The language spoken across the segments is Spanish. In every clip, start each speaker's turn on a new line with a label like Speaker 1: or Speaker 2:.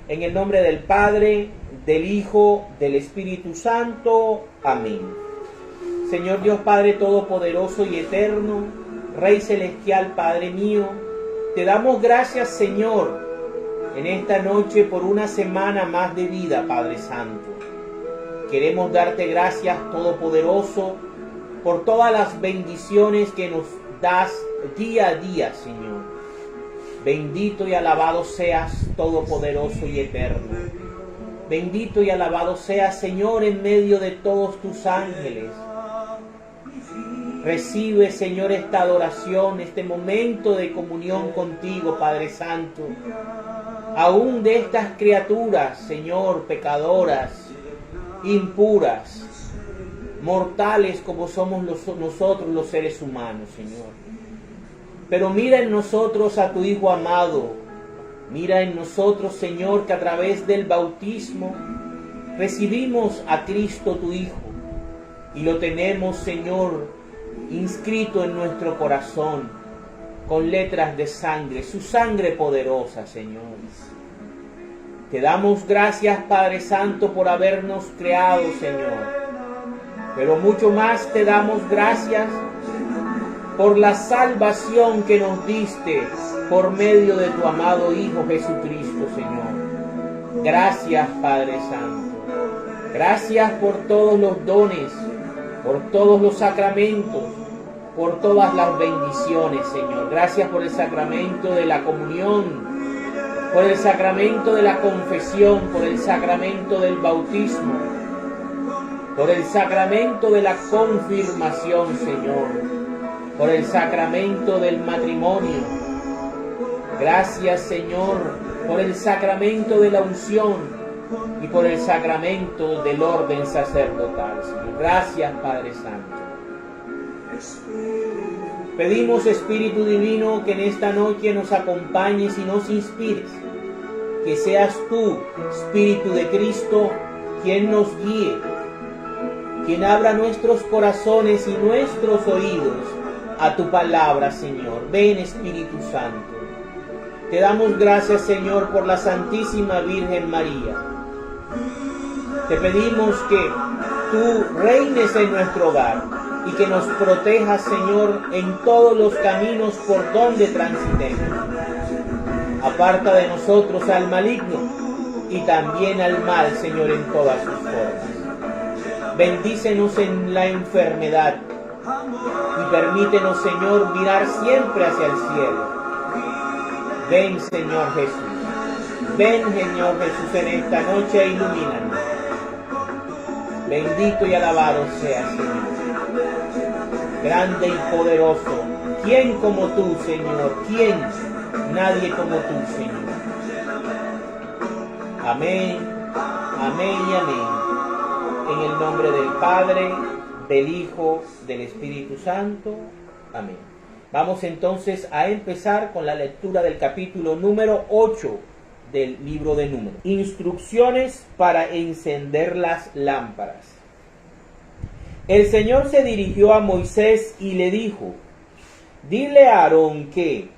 Speaker 1: En el nombre del Padre, del Hijo, del Espíritu Santo. Amén. Señor Dios Padre Todopoderoso y Eterno, Rey Celestial, Padre mío, te damos gracias, Señor, en esta noche por una semana más de vida, Padre Santo. Queremos darte gracias, Todopoderoso, por todas las bendiciones que nos das día a día, Señor. Bendito y alabado seas, Todopoderoso y Eterno. Bendito y alabado seas, Señor, en medio de todos tus ángeles. Recibe, Señor, esta adoración, este momento de comunión contigo, Padre Santo. Aún de estas criaturas, Señor, pecadoras, impuras, mortales como somos nosotros los seres humanos, Señor. Pero mira en nosotros a tu Hijo amado. Mira en nosotros, Señor, que a través del bautismo recibimos a Cristo tu Hijo. Y lo tenemos, Señor, inscrito en nuestro corazón con letras de sangre, su sangre poderosa, Señor. Te damos gracias, Padre Santo, por habernos creado, Señor. Pero mucho más te damos gracias por la salvación que nos diste por medio de tu amado Hijo Jesucristo, Señor. Gracias, Padre Santo. Gracias por todos los dones, por todos los sacramentos, por todas las bendiciones, Señor. Gracias por el sacramento de la comunión, por el sacramento de la confesión, por el sacramento del bautismo, por el sacramento de la confirmación, Señor, por el sacramento del matrimonio. Gracias, Señor, por el sacramento de la unción y por el sacramento del orden sacerdotal, Señor. Gracias, Padre Santo. Pedimos, Espíritu Divino, que en esta noche nos acompañes y nos inspires. Que seas tú, Espíritu de Cristo, quien nos guíe, quien abra nuestros corazones y nuestros oídos a tu palabra, Señor. Ven, Espíritu Santo. Te damos gracias, Señor, por la Santísima Virgen María. Te pedimos que tú reines en nuestro hogar y que nos protejas, Señor, en todos los caminos por donde transitemos. Aparta de nosotros al maligno y también al mal, Señor, en todas sus formas. Bendícenos en la enfermedad y permítenos, Señor, mirar siempre hacia el cielo. Ven, Señor Jesús. Ven, Señor Jesús, en esta noche e ilumínanos. Bendito y alabado sea, Señor. Grande y poderoso. ¿Quién como tú, Señor? ¿Quién? Nadie como tú, Señor. Amén, amén y amén. En el nombre del Padre, del Hijo, del Espíritu Santo. Amén. Vamos entonces a empezar con la lectura del capítulo número 8 del libro de Números. Instrucciones para encender las lámparas. El Señor se dirigió a Moisés y le dijo: dile a Aarón que,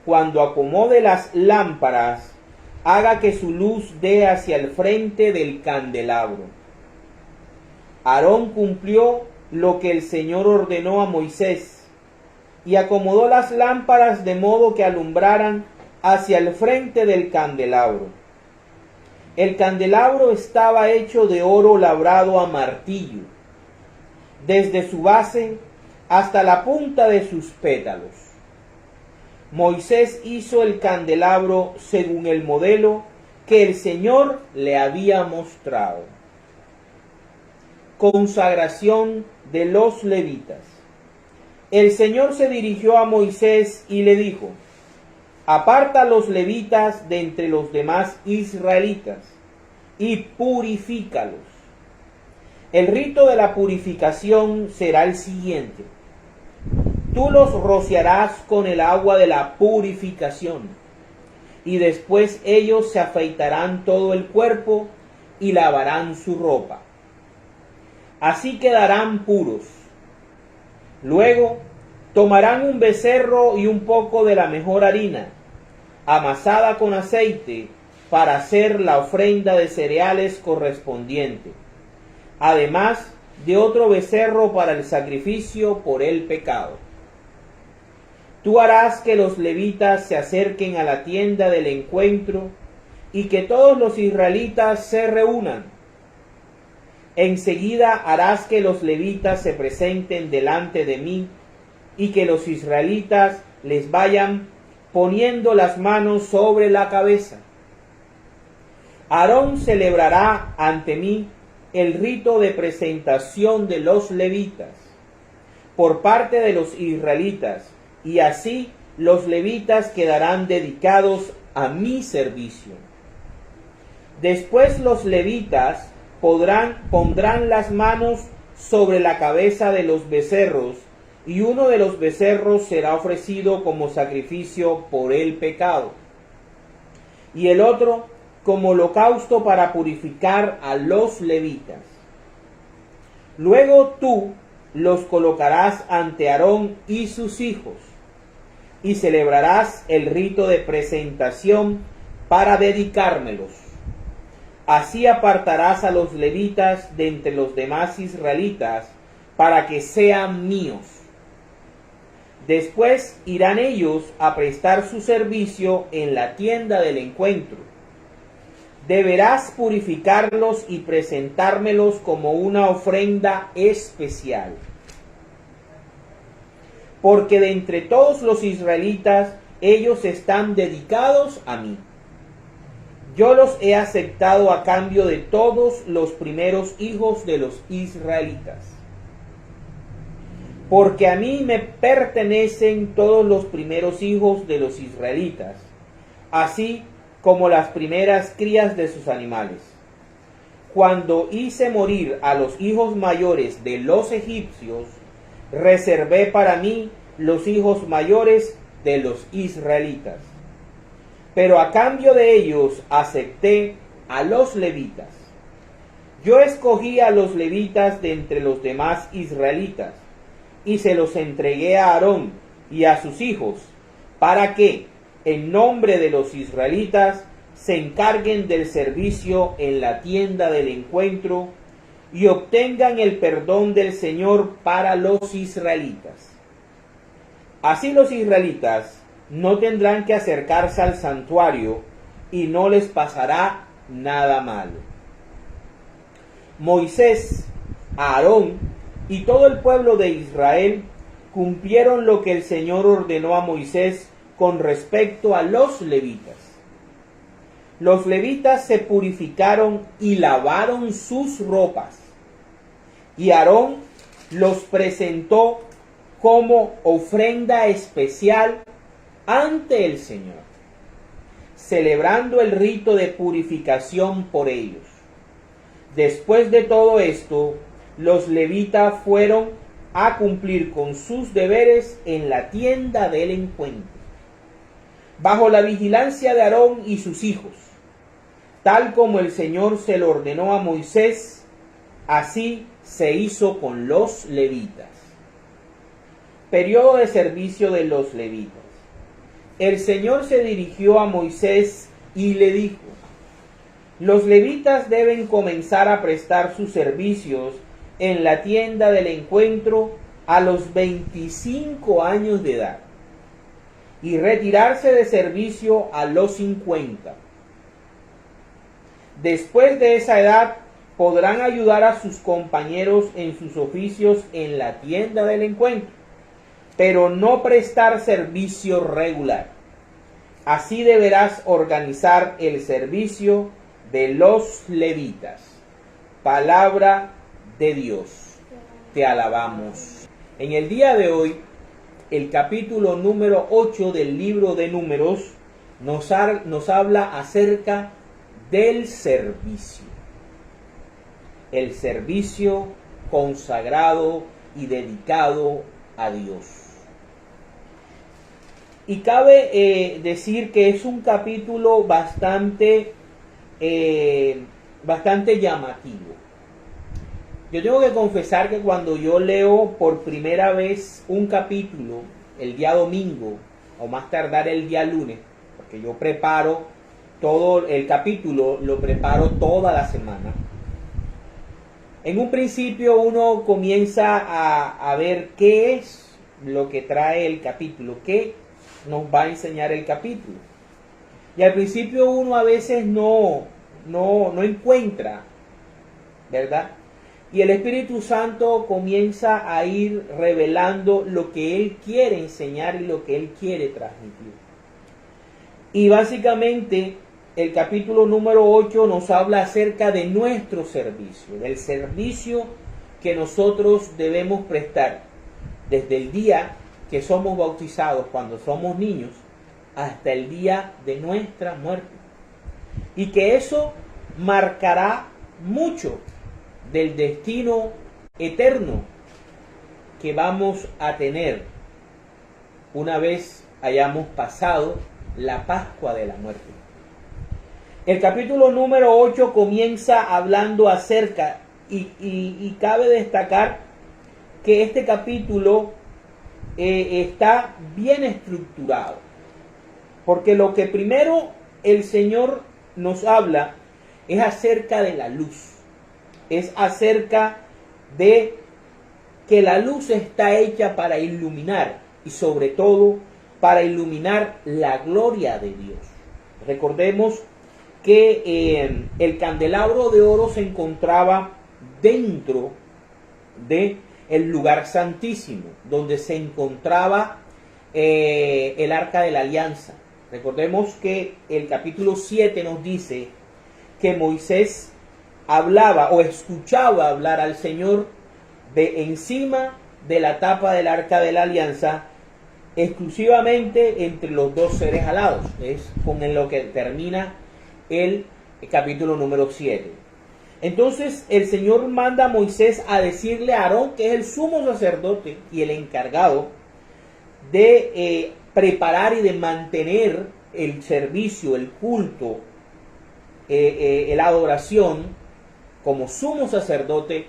Speaker 1: cuando acomode las lámparas, haga que su luz dé hacia el frente del candelabro. Aarón cumplió lo que el Señor ordenó a Moisés y acomodó las lámparas de modo que alumbraran hacia el frente del candelabro. El candelabro estaba hecho de oro labrado a martillo, desde su base hasta la punta de sus pétalos. Moisés hizo el candelabro según el modelo que el Señor le había mostrado. Consagración de los levitas. El Señor se dirigió a Moisés y le dijo: aparta a los levitas de entre los demás israelitas y purifícalos. El rito de la purificación será el siguiente: tú los rociarás con el agua de la purificación, y después ellos se afeitarán todo el cuerpo y lavarán su ropa. Así quedarán puros. Luego tomarán un becerro y un poco de la mejor harina, amasada con aceite, para hacer la ofrenda de cereales correspondiente, además de otro becerro para el sacrificio por el pecado. Tú harás que los levitas se acerquen a la tienda del encuentro y que todos los israelitas se reúnan. Enseguida harás que los levitas se presenten delante de mí y que los israelitas les vayan poniendo las manos sobre la cabeza. Aarón celebrará ante mí el rito de presentación de los levitas por parte de los israelitas, y así los levitas quedarán dedicados a mi servicio. Después los levitas pondrán las manos sobre la cabeza de los becerros, y uno de los becerros será ofrecido como sacrificio por el pecado, y el otro como holocausto para purificar a los levitas. Luego tú los colocarás ante Aarón y sus hijos, y celebrarás el rito de presentación para dedicármelos. Así apartarás a los levitas de entre los demás israelitas, para que sean míos. Después irán ellos a prestar su servicio en la tienda del encuentro. Deberás purificarlos y presentármelos como una ofrenda especial. Porque de entre todos los israelitas, ellos están dedicados a mí. Yo los he aceptado a cambio de todos los primeros hijos de los israelitas. Porque a mí me pertenecen todos los primeros hijos de los israelitas, así como las primeras crías de sus animales. Cuando hice morir a los hijos mayores de los egipcios, reservé para mí los hijos mayores de los israelitas. Pero a cambio de ellos acepté a los levitas. Yo escogí a los levitas de entre los demás israelitas, y se los entregué a Aarón y a sus hijos, para que, en nombre de los israelitas, se encarguen del servicio en la tienda del encuentro y obtengan el perdón del Señor para los israelitas. Así los israelitas no tendrán que acercarse al santuario y no les pasará nada malo. Moisés, Aarón y todo el pueblo de Israel cumplieron lo que el Señor ordenó a Moisés con respecto a los levitas. Los levitas se purificaron y lavaron sus ropas, y Aarón los presentó como ofrenda especial ante el Señor, celebrando el rito de purificación por ellos. Después de todo esto, los levitas fueron a cumplir con sus deberes en la tienda del encuentro, bajo la vigilancia de Aarón y sus hijos, tal como el Señor se lo ordenó a Moisés. Así se hizo con los levitas. Periodo de servicio de los levitas. El Señor se dirigió a Moisés y le dijo: los levitas deben comenzar a prestar sus servicios en la tienda del encuentro a los 25 años de edad y retirarse de servicio a los 50. Después de esa edad podrán ayudar a sus compañeros en sus oficios en la tienda del encuentro, pero no prestar servicio regular. Así deberás organizar el servicio de los levitas. Palabra de Dios. Te alabamos. En el día de hoy, el capítulo número 8 del libro de Números nos habla acerca del servicio. El servicio consagrado y dedicado a Dios. Y cabe decir que es un capítulo bastante llamativo. Yo tengo que confesar que cuando yo leo por primera vez un capítulo el día domingo, o más tardar el día lunes, porque yo preparo todo el capítulo lo preparo toda la semana. En un principio uno comienza a ver qué es lo que trae el capítulo, qué nos va a enseñar el capítulo. Y al principio uno a veces no encuentra, ¿verdad? Y el Espíritu Santo comienza a ir revelando lo que Él quiere enseñar y lo que Él quiere transmitir. Y básicamente el capítulo número 8 nos habla acerca de nuestro servicio, del servicio que nosotros debemos prestar desde el día que somos bautizados, cuando somos niños, hasta el día de nuestra muerte. Y que eso marcará mucho del destino eterno que vamos a tener una vez hayamos pasado la Pascua de la muerte. El capítulo número 8 comienza hablando acerca, y cabe destacar que este capítulo está bien estructurado, porque lo que primero el Señor nos habla es acerca de la luz, es acerca de que la luz está hecha para iluminar y sobre todo para iluminar la gloria de Dios. Recordemos que el candelabro de oro se encontraba dentro de el lugar santísimo, donde se encontraba el arca de la alianza. Recordemos que el capítulo 7 nos dice que Moisés hablaba o escuchaba hablar al Señor de encima de la tapa del arca de la alianza, exclusivamente entre los dos seres alados. Es con lo que termina el capítulo número 7. Entonces el Señor manda a Moisés a decirle a Aarón, que es el sumo sacerdote y el encargado de preparar y de mantener el servicio, el culto, la adoración, como sumo sacerdote,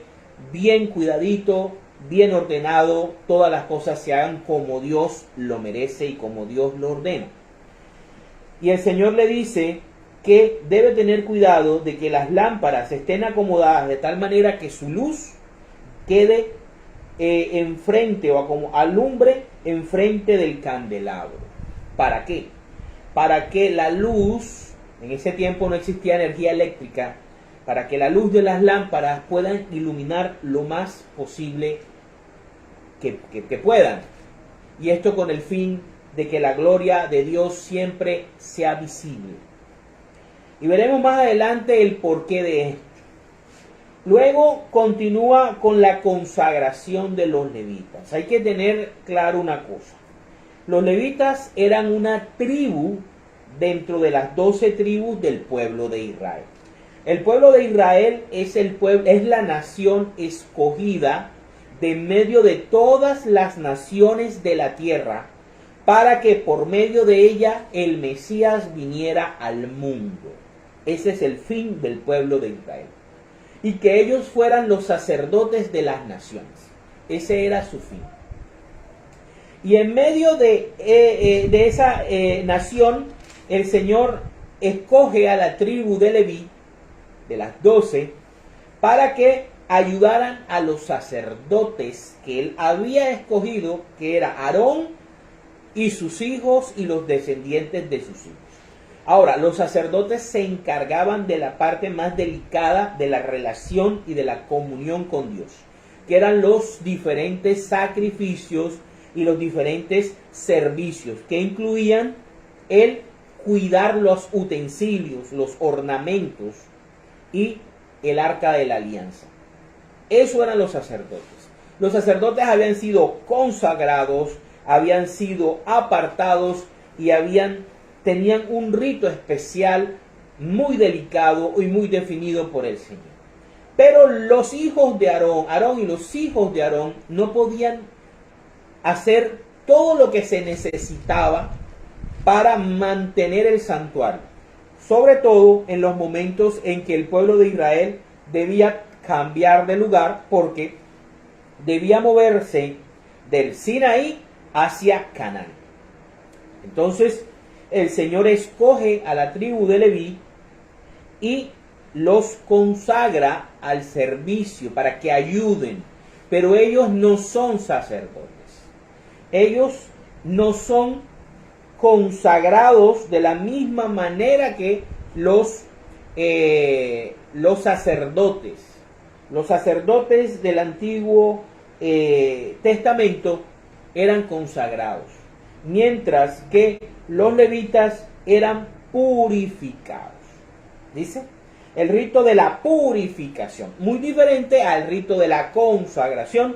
Speaker 1: bien cuidadito, bien ordenado, todas las cosas se hagan como Dios lo merece y como Dios lo ordena. Y el Señor le dice que debe tener cuidado de que las lámparas estén acomodadas de tal manera que su luz quede enfrente o como alumbre enfrente del candelabro. ¿Para qué? Para que la luz, en ese tiempo no existía energía eléctrica, para que la luz de las lámparas puedan iluminar lo más posible que puedan. Y esto con el fin de que la gloria de Dios siempre sea visible. Y veremos más adelante el porqué de esto. Luego continúa con la consagración de los levitas. Hay que tener claro una cosa. Los levitas eran una tribu dentro de las 12 tribus del pueblo de Israel. El pueblo de Israel es la nación escogida de en medio de todas las naciones de la tierra, para que por medio de ella el Mesías viniera al mundo. Ese es el fin del pueblo de Israel. Y que ellos fueran los sacerdotes de las naciones. Ese era su fin. Y en medio de esa nación, el Señor escoge a la tribu de Leví, de las 12, para que ayudaran a los sacerdotes que él había escogido, que era Aarón y sus hijos y los descendientes de sus hijos. Ahora, los sacerdotes se encargaban de la parte más delicada de la relación y de la comunión con Dios, que eran los diferentes sacrificios y los diferentes servicios, que incluían el cuidar los utensilios, los ornamentos y el arca de la alianza. Eso eran los sacerdotes. Los sacerdotes habían sido consagrados, habían sido apartados y tenían un rito especial muy delicado y muy definido por el Señor. Pero los hijos de Aarón y los hijos de Aarón no podían hacer todo lo que se necesitaba para mantener el santuario, sobre todo en los momentos en que el pueblo de Israel debía cambiar de lugar, porque debía moverse del Sinaí hacia Canaán. Entonces, el Señor escoge a la tribu de Leví y los consagra al servicio para que ayuden, pero ellos no son sacerdotes. Ellos no son consagrados de la misma manera que los sacerdotes. Los sacerdotes del Antiguo Testamento eran consagrados, mientras que los levitas eran purificados. Dice, el rito de la purificación, muy diferente al rito de la consagración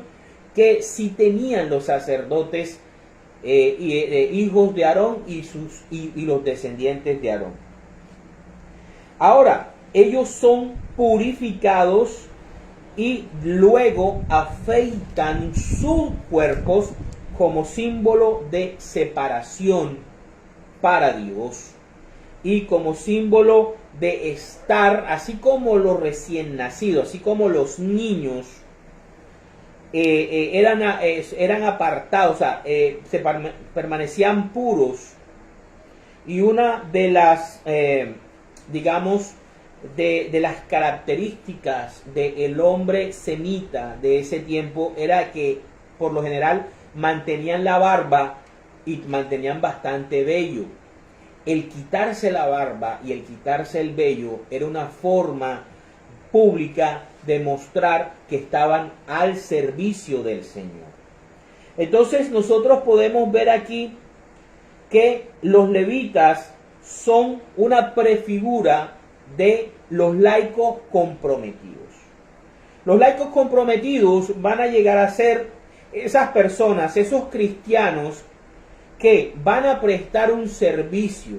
Speaker 1: que sí tenían los sacerdotes hijos de Aarón y los descendientes de Aarón. Ahora, ellos son purificados y luego afeitan sus cuerpos como símbolo de separación para Dios y como símbolo de estar, así como los recién nacidos, así como los niños eran apartados, o sea, permanecían puros. Y una de las, digamos, de las características del hombre semita de ese tiempo era que por lo general mantenían la barba y mantenían bastante vello. El quitarse la barba y el quitarse el vello era una forma pública de mostrar que estaban al servicio del Señor. Entonces nosotros podemos ver aquí que los levitas son una prefigura de los laicos comprometidos. Los laicos comprometidos van a llegar a ser esas personas, esos cristianos que van a prestar un servicio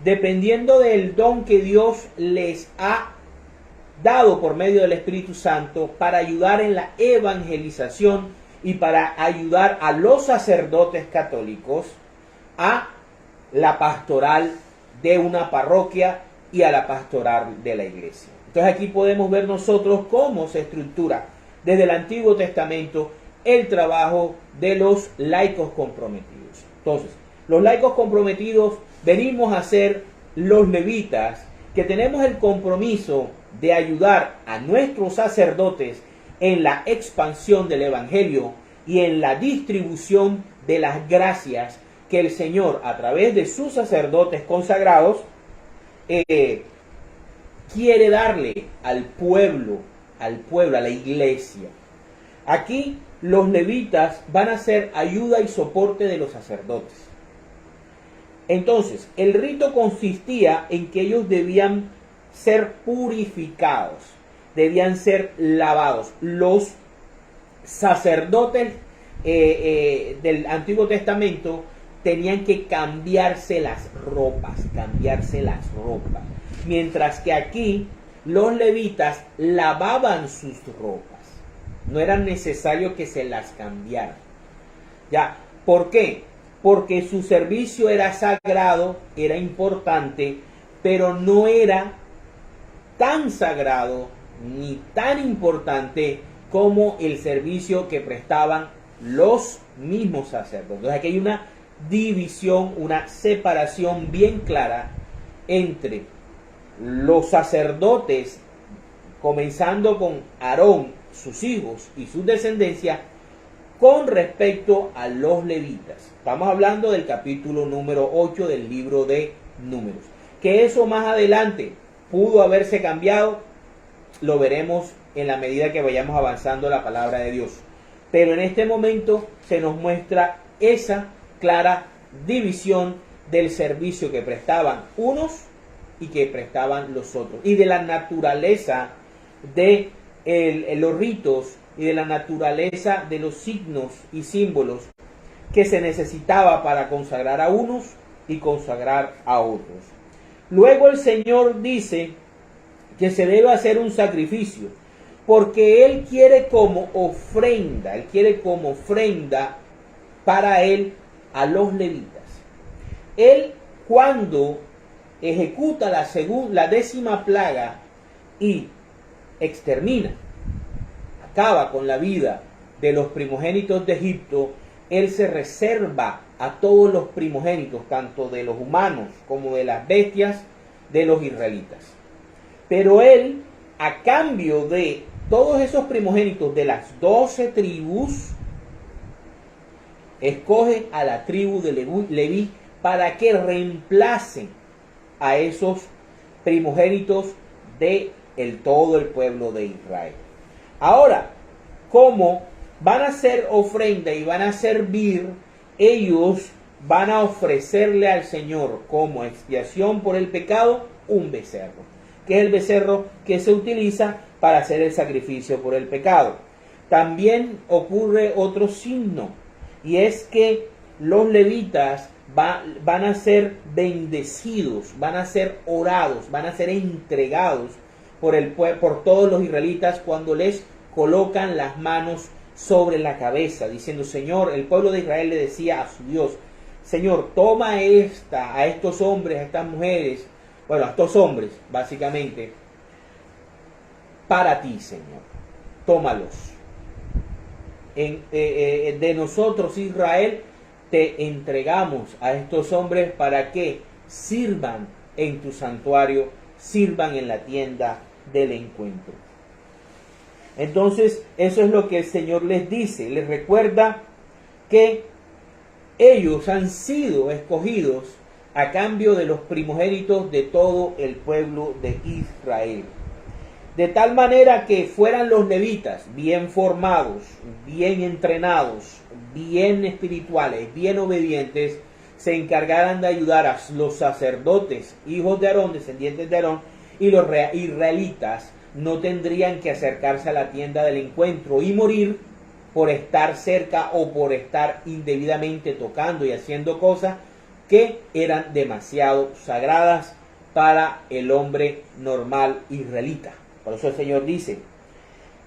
Speaker 1: dependiendo del don que Dios les ha dado por medio del Espíritu Santo para ayudar en la evangelización y para ayudar a los sacerdotes católicos a la pastoral de una parroquia y a la pastoral de la iglesia. Entonces aquí podemos ver nosotros cómo se estructura desde el Antiguo Testamento el trabajo de los laicos comprometidos. Entonces, los laicos comprometidos venimos a ser los levitas, que tenemos el compromiso de ayudar a nuestros sacerdotes en la expansión del Evangelio y en la distribución de las gracias que el Señor, a través de sus sacerdotes consagrados, quiere darle al pueblo, a la iglesia. Aquí los levitas van a ser ayuda y soporte de los sacerdotes. Entonces, el rito consistía en que ellos debían ser purificados, debían ser lavados. Los sacerdotes del Antiguo Testamento tenían que cambiarse las ropas, mientras que aquí los levitas lavaban sus ropas. No era necesario que se las cambiaran. ¿Ya? ¿Por qué? Porque su servicio era sagrado, era importante, pero no era tan sagrado ni tan importante como el servicio que prestaban los mismos sacerdotes. Entonces aquí hay una división, una separación bien clara entre los sacerdotes, comenzando con Aarón, sus hijos y su descendencia, con respecto a los levitas. Estamos hablando del capítulo número 8 del libro de Números. Que eso más adelante pudo haberse cambiado, lo veremos en la medida que vayamos avanzando la palabra de Dios. Pero en este momento se nos muestra esa clara división del servicio que prestaban unos y que prestaban los otros, y de la naturaleza de los ritos y de la naturaleza de los signos y símbolos que se necesitaba para consagrar a unos y consagrar a otros. Luego el Señor dice que se debe hacer un sacrificio, porque Él quiere como ofrenda, para Él a los levitas. Él, cuando ejecuta la 10ª plaga y extermina, acaba con la vida de los primogénitos de Egipto, Él se reserva a todos los primogénitos, tanto de los humanos como de las bestias, de los israelitas. Pero Él, a cambio de todos esos primogénitos de las 12 tribus, escoge a la tribu de Leví para que reemplacen a esos primogénitos de todo el pueblo de Israel. Ahora, como van a hacer ofrenda y van a servir, ellos van a ofrecerle al Señor como expiación por el pecado un becerro, que es el becerro que se utiliza para hacer el sacrificio por el pecado. También ocurre otro signo, y es que los levitas van a ser bendecidos, van a ser orados, van a ser entregados por todos los israelitas cuando les colocan las manos sobre la cabeza, diciendo: Señor, el pueblo de Israel le decía a su Dios: Señor, toma a estos hombres, a estas mujeres, bueno, a estos hombres, básicamente, para ti, Señor, tómalos. De nosotros, Israel, te entregamos a estos hombres para que sirvan en tu santuario, sirvan en la tienda del encuentro. Entonces, eso es lo que el Señor les dice. Les recuerda que ellos han sido escogidos a cambio de los primogénitos de todo el pueblo de Israel. De tal manera que fueran los levitas bien formados, bien entrenados, bien espirituales, bien obedientes, se encargaran de ayudar a los sacerdotes, hijos de Aarón, descendientes de Aarón, y los israelitas no tendrían que acercarse a la tienda del encuentro y morir por estar cerca o por estar indebidamente tocando y haciendo cosas que eran demasiado sagradas para el hombre normal israelita. Por eso el Señor dice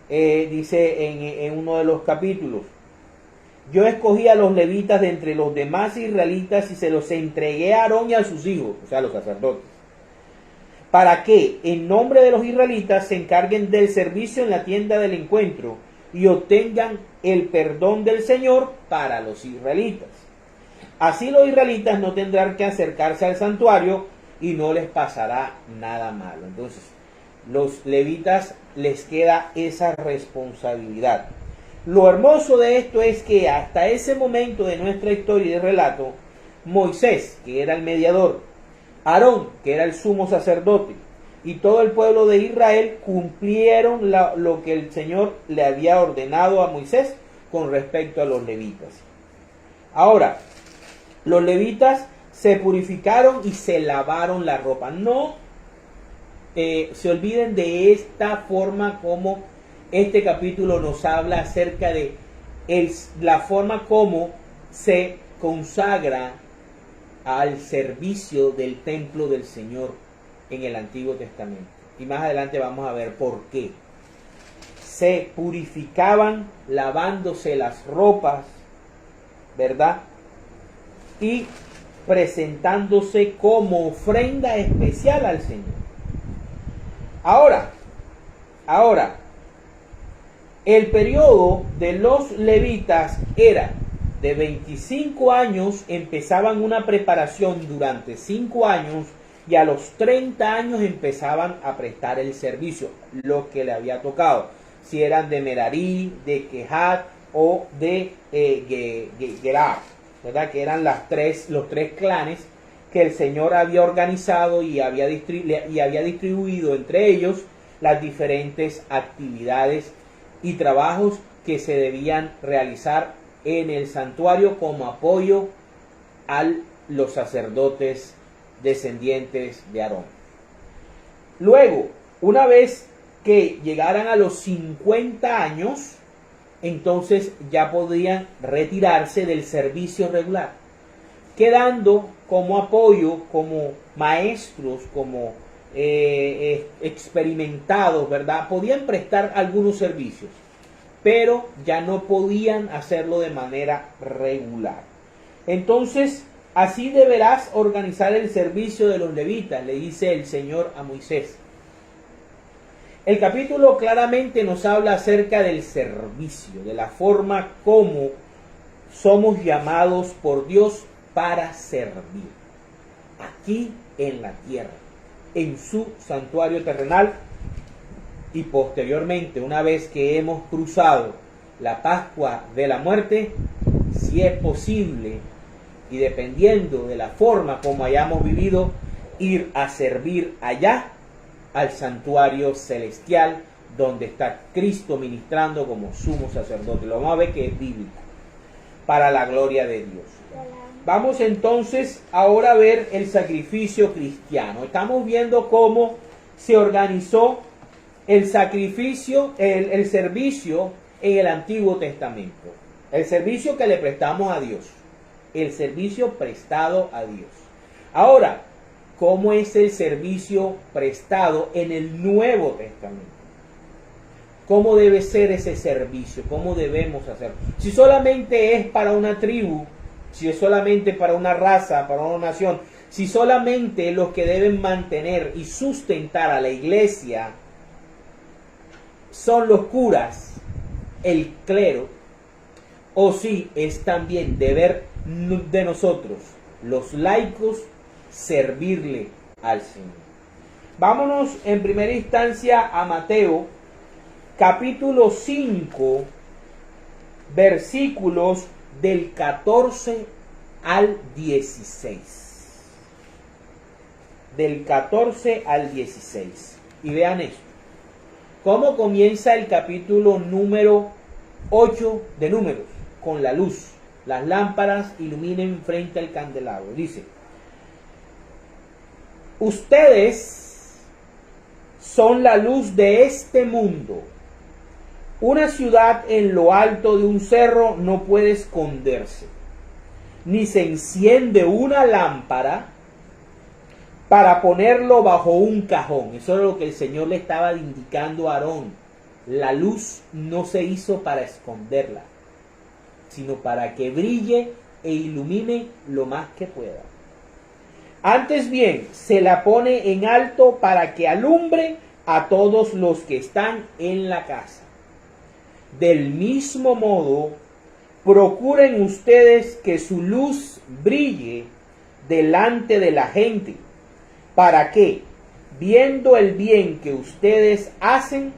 Speaker 1: en uno de los capítulos: yo escogí a los levitas de entre los demás israelitas y se los entregué a Aarón y a sus hijos, o sea, los sacerdotes, para que en nombre de los israelitas se encarguen del servicio en la tienda del encuentro y obtengan el perdón del Señor para los israelitas. Así los israelitas no tendrán que acercarse al santuario y no les pasará nada malo. Entonces, los levitas les queda esa responsabilidad. Lo hermoso de esto es que hasta ese momento de nuestra historia y de relato, Moisés, que era el mediador, Aarón, que era el sumo sacerdote, y todo el pueblo de Israel cumplieron lo que el Señor le había ordenado a Moisés con respecto a los levitas. Ahora, los levitas se purificaron y se lavaron la ropa. No se olviden de esta forma como este capítulo nos habla acerca de la forma como se consagra al servicio del templo del Señor en el Antiguo Testamento. Y más adelante vamos a ver por qué. Se purificaban lavándose las ropas, ¿verdad? Y presentándose como ofrenda especial al Señor. Ahora, el periodo de los levitas era de 25 años, empezaban una preparación durante 5 años y a los 30 años empezaban a prestar el servicio, lo que le había tocado, si eran de Merarí, de Kehat o de Gerar, ¿verdad? Que eran los tres clanes que el Señor había organizado y había distribuido entre ellos las diferentes actividades y trabajos que se debían realizar en el santuario como apoyo a los sacerdotes descendientes de Aarón. Luego, una vez que llegaran a los 50 años, entonces ya podían retirarse del servicio regular, quedando como apoyo, como maestros, como experimentados, ¿verdad? Podían prestar algunos servicios, pero ya no podían hacerlo de manera regular. Entonces, así deberás organizar el servicio de los levitas, le dice el Señor a Moisés. El capítulo claramente nos habla acerca del servicio, de la forma como somos llamados por Dios para servir aquí en la tierra, en su santuario terrenal, y posteriormente, una vez que hemos cruzado la Pascua de la muerte, si es posible y dependiendo de la forma como hayamos vivido, ir a servir allá al santuario celestial donde está Cristo ministrando como sumo sacerdote. Lo vamos a ver que es bíblico, para la gloria de Dios. Vamos entonces ahora a ver el sacrificio cristiano. Estamos viendo cómo se organizó el sacrificio, el servicio en el Antiguo Testamento. El servicio que le prestamos a Dios. El servicio prestado a Dios. Ahora, ¿cómo es el servicio prestado en el Nuevo Testamento? ¿Cómo debe ser ese servicio? ¿Cómo debemos hacerlo? Si solamente es para una tribu, si es solamente para una raza, para una nación, si solamente los que deben mantener y sustentar a la iglesia son los curas, el clero, o si es también deber de nosotros, los laicos, servirle al Señor. Vámonos en primera instancia a Mateo, capítulo 5, versículos del 14 al 16. Del 14 al 16. Y vean esto. ¿Cómo comienza el capítulo número 8 de Números? Con la luz. Las lámparas iluminen frente al candelabro. Dice: ustedes son la luz de este mundo. Una ciudad en lo alto de un cerro no puede esconderse, ni se enciende una lámpara para ponerlo bajo un cajón. Eso es lo que el Señor le estaba indicando a Aarón. La luz no se hizo para esconderla, sino para que brille e ilumine lo más que pueda. Antes bien, se la pone en alto para que alumbre a todos los que están en la casa. Del mismo modo, procuren ustedes que su luz brille delante de la gente, para que, viendo el bien que ustedes hacen,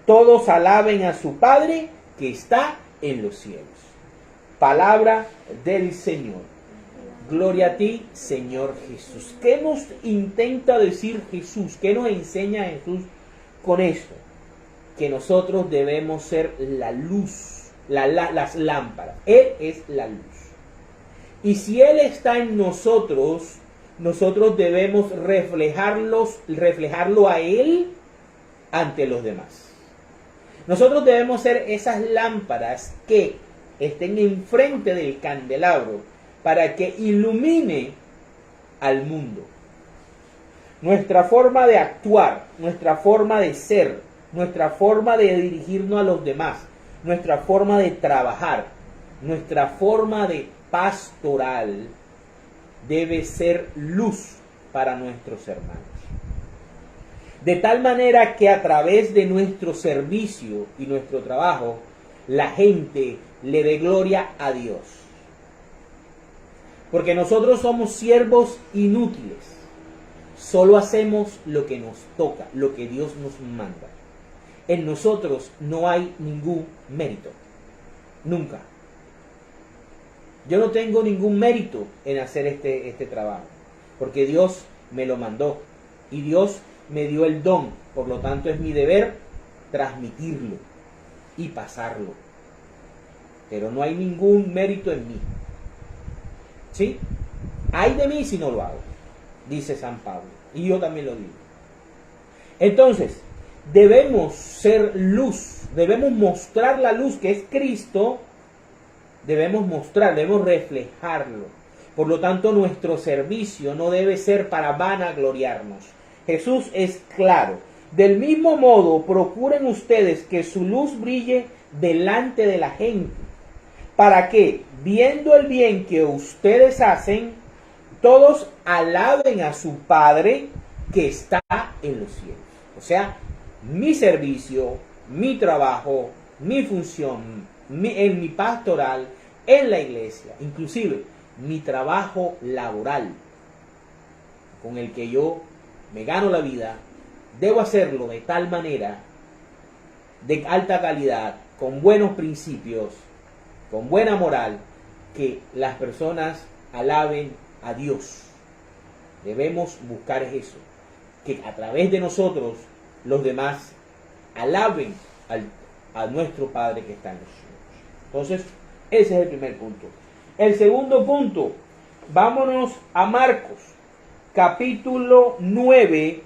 Speaker 1: todos alaben a su Padre que está en los cielos. Palabra del Señor. Gloria a ti, Señor Jesús. ¿Qué nos intenta decir Jesús? ¿Qué nos enseña Jesús con esto? Que nosotros debemos ser la luz, las lámparas. Él es la luz. Y si Él está en nosotros, nosotros debemos reflejarlo a Él ante los demás. Nosotros debemos ser esas lámparas que estén enfrente del candelabro para que ilumine al mundo. Nuestra forma de actuar, nuestra forma de ser, nuestra forma de dirigirnos a los demás, nuestra forma de trabajar, nuestra forma de pastoral debe ser luz para nuestros hermanos. De tal manera que a través de nuestro servicio y nuestro trabajo, la gente le dé gloria a Dios. Porque nosotros somos siervos inútiles. Solo hacemos lo que nos toca, lo que Dios nos manda. En nosotros no hay ningún mérito. Nunca. Yo no tengo ningún mérito en hacer este trabajo. Porque Dios me lo mandó. Y Dios me dio el don. Por lo tanto es mi deber transmitirlo y pasarlo. Pero no hay ningún mérito en mí. ¿Sí? Ay de mí si no lo hago, dice San Pablo. Y yo también lo digo. Entonces, debemos ser luz. Debemos mostrar la luz que es Cristo. Debemos mostrar, debemos reflejarlo. Por lo tanto, nuestro servicio no debe ser para vanagloriarnos. Jesús es claro. Del mismo modo, procuren ustedes que su luz brille delante de la gente, para que, viendo el bien que ustedes hacen, todos alaben a su Padre que está en los cielos. O sea, mi servicio, mi trabajo, mi función, en mi pastoral, en la iglesia, inclusive mi trabajo laboral con el que yo me gano la vida, debo hacerlo de tal manera, de alta calidad, con buenos principios, con buena moral, que las personas alaben a Dios. Debemos buscar eso, que a través de nosotros los demás alaben a nuestro Padre que está en los cielos. Entonces, ese es el primer punto. El segundo punto, vámonos a Marcos, capítulo 9,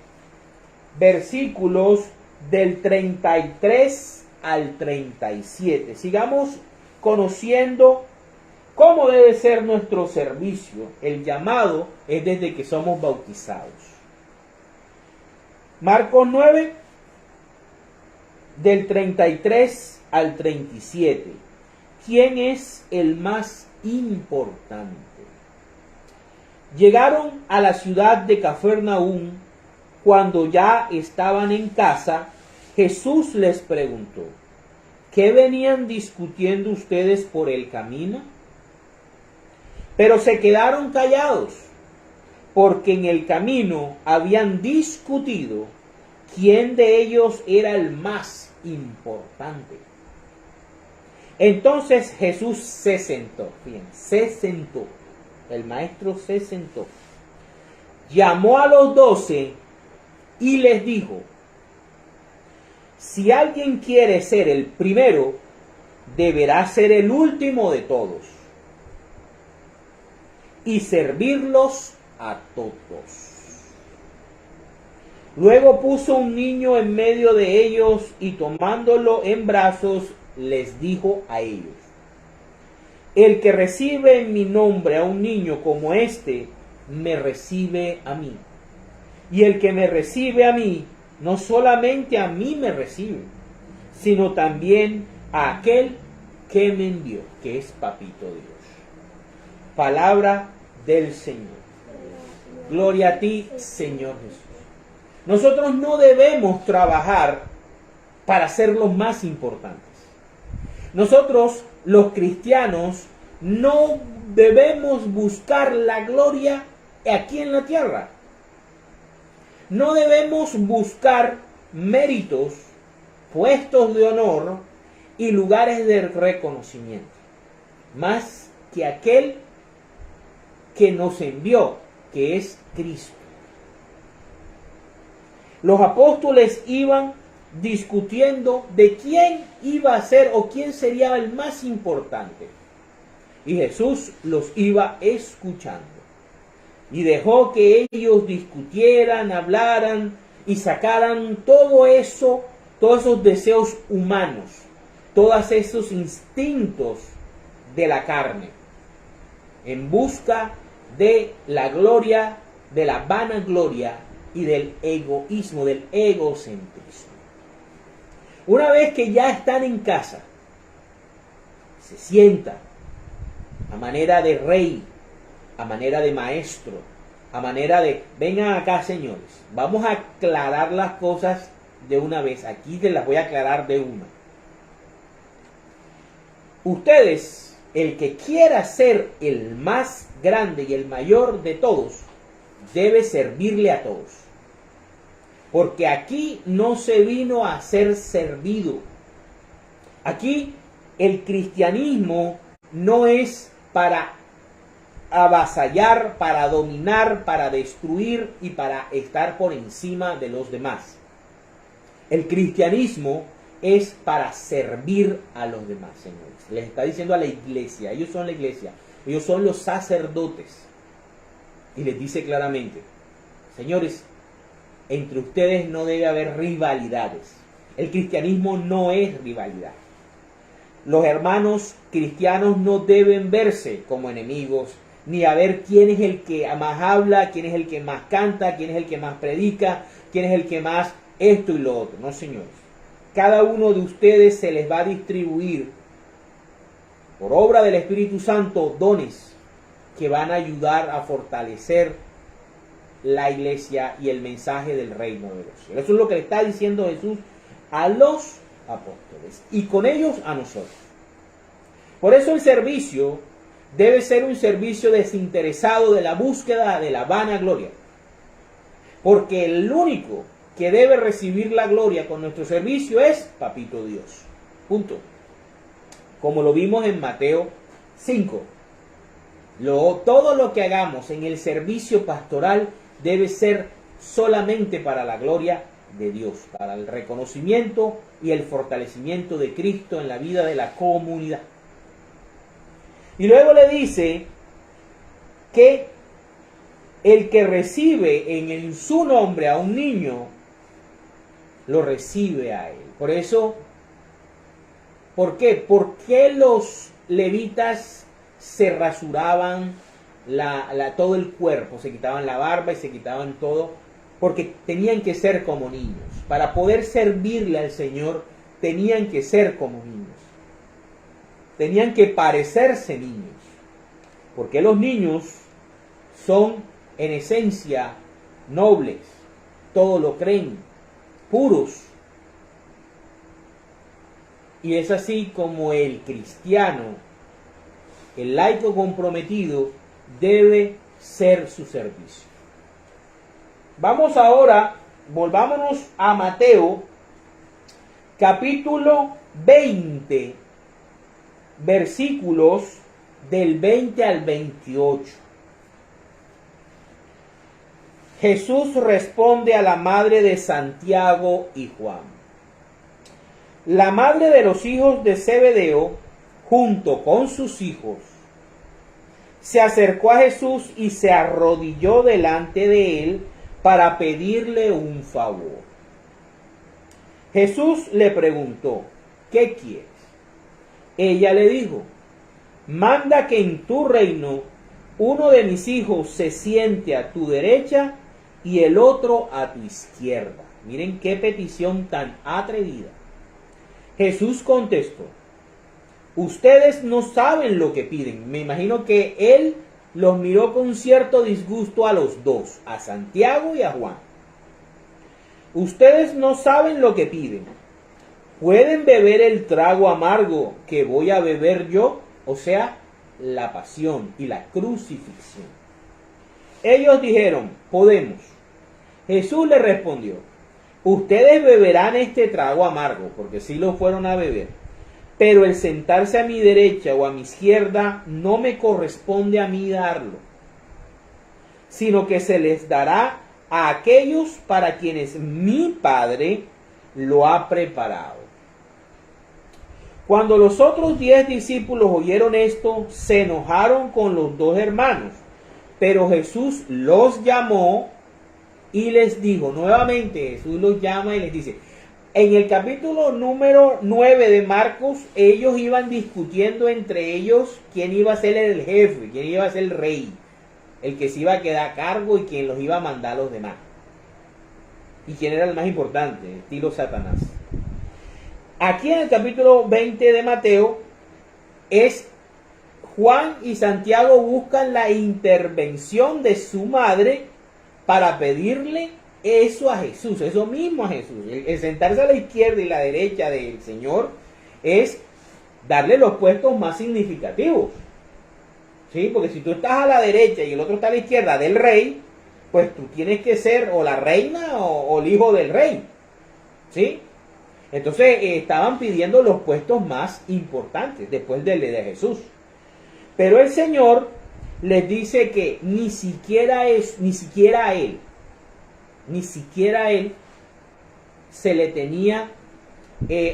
Speaker 1: versículos del 33 al 37. Sigamos conociendo cómo debe ser nuestro servicio. El llamado es desde que somos bautizados. Marcos 9, del 33 al 37. ¿Quién es el más importante? Llegaron a la ciudad de Cafarnaúm. Cuando ya estaban en casa, Jesús les preguntó: ¿qué venían discutiendo ustedes por el camino? Pero se quedaron callados, porque en el camino habían discutido quién de ellos era el más importante. Entonces Jesús se sentó. Bien, se sentó. El maestro se sentó. Llamó a los 12 y les dijo: si alguien quiere ser el primero, deberá ser el último de todos y servirlos a todos. Luego puso un niño en medio de ellos y tomándolo en brazos les dijo a ellos: el que recibe en mi nombre a un niño como este, me recibe a mí. Y el que me recibe a mí, no solamente a mí me recibe, sino también a aquel que me envió, que es Papito Dios. Palabra del Señor. Gloria a ti, Señor Jesús. Nosotros no debemos trabajar para ser los más importantes. Nosotros, los cristianos, no debemos buscar la gloria aquí en la tierra. No debemos buscar méritos, puestos de honor y lugares de reconocimiento, más que aquel que nos envió, que es Cristo. Los apóstoles iban discutiendo de quién iba a ser o quién sería el más importante. Y Jesús los iba escuchando. Y dejó que ellos discutieran, hablaran y sacaran todo eso, todos esos deseos humanos, todos esos instintos de la carne, en busca de la gloria, de la vanagloria y del egoísmo, del egocentrismo. Una vez que ya están en casa, se sientan a manera de rey, a manera de maestro, a manera de: vengan acá, señores, vamos a aclarar las cosas de una vez. Aquí te las voy a aclarar de una. Ustedes, el que quiera ser el más grande y el mayor de todos, debe servirle a todos. Porque aquí no se vino a ser servido. Aquí el cristianismo no es para avasallar, para dominar, para destruir y para estar por encima de los demás. El cristianismo es para servir a los demás, señores. Les está diciendo a la iglesia, ellos son la iglesia, ellos son los sacerdotes. Y les dice claramente: señores, entre ustedes no debe haber rivalidades. El cristianismo no es rivalidad. Los hermanos cristianos no deben verse como enemigos, ni a ver quién es el que más habla, quién es el que más canta, quién es el que más predica, quién es el que más esto y lo otro. No, señores. Cada uno de ustedes se les va a distribuir, por obra del Espíritu Santo, dones que van a ayudar a fortalecer la iglesia y el mensaje del reino de los cielos. Eso es lo que le está diciendo Jesús a los apóstoles y con ellos a nosotros. Por eso el servicio debe ser un servicio desinteresado de la búsqueda de la vanagloria. Porque el único que debe recibir la gloria con nuestro servicio es Papito Dios. Punto. Como lo vimos en Mateo 5. Todo lo que hagamos en el servicio pastoral debe ser solamente para la gloria de Dios, para el reconocimiento y el fortalecimiento de Cristo en la vida de la comunidad. Y luego le dice que el que recibe en su nombre a un niño, lo recibe a él. Por eso, ¿por qué? ¿Por qué los levitas se rasuraban todo el cuerpo? Se quitaban la barba y se quitaban todo, porque tenían que ser como niños. Para poder servirle al Señor, tenían que ser como niños. Tenían que parecerse niños. Porque los niños son en esencia nobles, todo lo creen, puros. Y es así como el cristiano, el laico comprometido, debe ser su servicio. Vamos ahora, volvámonos a Mateo, capítulo 20, versículos del 20 al 28. Jesús responde a la madre de Santiago y Juan. La madre de los hijos de Zebedeo, junto con sus hijos, se acercó a Jesús y se arrodilló delante de él para pedirle un favor. Jesús le preguntó, ¿qué quieres? Ella le dijo, manda que en tu reino uno de mis hijos se siente a tu derecha y el otro a tu izquierda. Miren qué petición tan atrevida. Jesús contestó, ustedes no saben lo que piden. Me imagino que él los miró con cierto disgusto a los dos, a Santiago y a Juan. Ustedes no saben lo que piden. ¿Pueden beber el trago amargo que voy a beber yo? O sea, la pasión y la crucifixión. Ellos dijeron, podemos. Jesús les respondió, ustedes beberán este trago amargo, porque sí lo fueron a beber, pero el sentarse a mi derecha o a mi izquierda no me corresponde a mí darlo, sino que se les dará a aquellos para quienes mi Padre lo ha preparado. Cuando los otros 10 discípulos oyeron esto, se enojaron con los dos hermanos, pero Jesús los llamó y les dijo, nuevamente Jesús los llama y les dice, en el capítulo número 9 de Marcos, ellos iban discutiendo entre ellos quién iba a ser el jefe, quién iba a ser el rey, el que se iba a quedar a cargo y quién los iba a mandar a los demás. Y quién era el más importante, estilo Satanás. Aquí en el capítulo 20 de Mateo, Juan y Santiago buscan la intervención de su madre para pedirle eso a Jesús, eso mismo a Jesús. El sentarse a la izquierda y la derecha del Señor es darle los puestos más significativos. ¿Sí? Porque si tú estás a la derecha y el otro está a la izquierda del rey, pues tú tienes que ser o la reina o el hijo del rey. ¿Sí? Entonces estaban pidiendo los puestos más importantes después del de Jesús. Pero el Señor les dice que ni siquiera a él se le tenía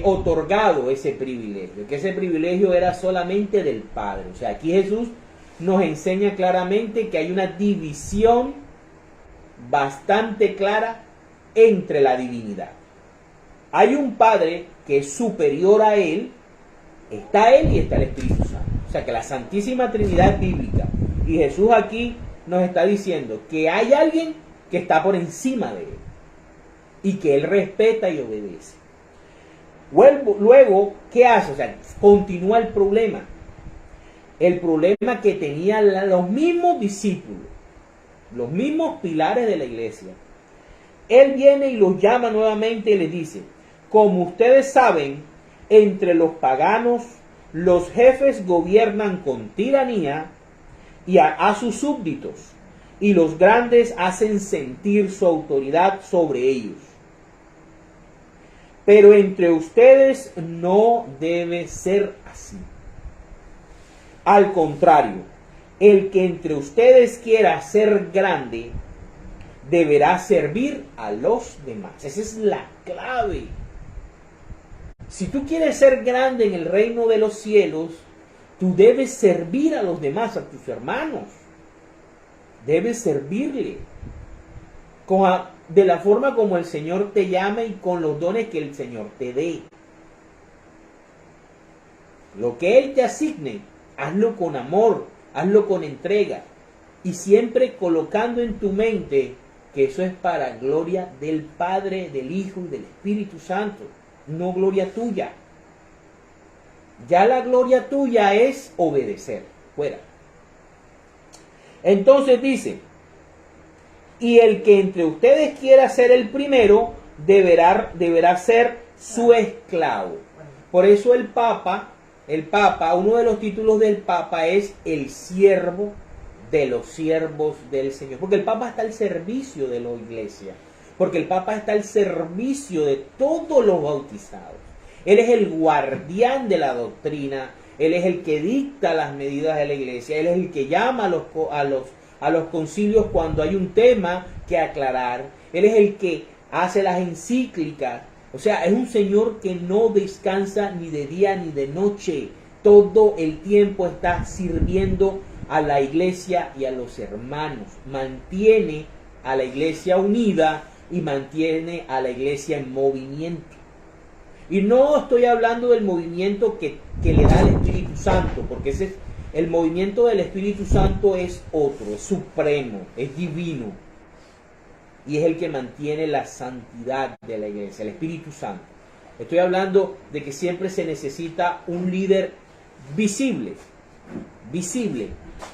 Speaker 1: otorgado ese privilegio, que ese privilegio era solamente del Padre. O sea, aquí Jesús nos enseña claramente que hay una división bastante clara entre la divinidad. Hay un Padre que es superior a Él, está Él y está el Espíritu Santo. O sea que la Santísima Trinidad bíblica, y Jesús aquí nos está diciendo que hay alguien que está por encima de Él y que Él respeta y obedece. Luego, ¿qué hace? O sea, continúa el problema. El problema que tenían los mismos discípulos, los mismos pilares de la iglesia. Él viene y los llama nuevamente y les dice, como ustedes saben, entre los paganos Los jefes gobiernan con tiranía y a sus súbditos, y los grandes hacen sentir su autoridad sobre ellos. Pero entre ustedes no debe ser así. Al contrario, el que entre ustedes quiera ser grande, deberá servir a los demás. Esa es la clave. Si tú quieres ser grande en el reino de los cielos, tú debes servir a los demás, a tus hermanos. Debes servirle de la forma como el Señor te llame y con los dones que el Señor te dé. Lo que Él te asigne, hazlo con amor, hazlo con entrega y siempre colocando en tu mente que eso es para gloria del Padre, del Hijo y del Espíritu Santo, no gloria tuya. Ya la gloria tuya es obedecer. Fuera. Entonces dice, y el que entre ustedes quiera ser el primero, deberá ser su esclavo. Por eso el Papa, uno de los títulos del Papa es el siervo de los siervos del Señor. Porque el Papa está al servicio de la iglesia. Porque el Papa está al servicio de todos los bautizados. Él es el guardián de la doctrina. Él es el que dicta las medidas de la iglesia. Él es el que llama a los concilios cuando hay un tema que aclarar. Él es el que hace las encíclicas. O sea, es un Señor que no descansa ni de día ni de noche. Todo el tiempo está sirviendo a la iglesia y a los hermanos. Mantiene a la iglesia unida y mantiene a la iglesia en movimiento. Y no estoy hablando del movimiento que le da el Espíritu Santo, porque el movimiento del Espíritu Santo es otro, es supremo, es divino. Y es el que mantiene la santidad de la iglesia, el Espíritu Santo. Estoy hablando de que siempre se necesita un líder visible,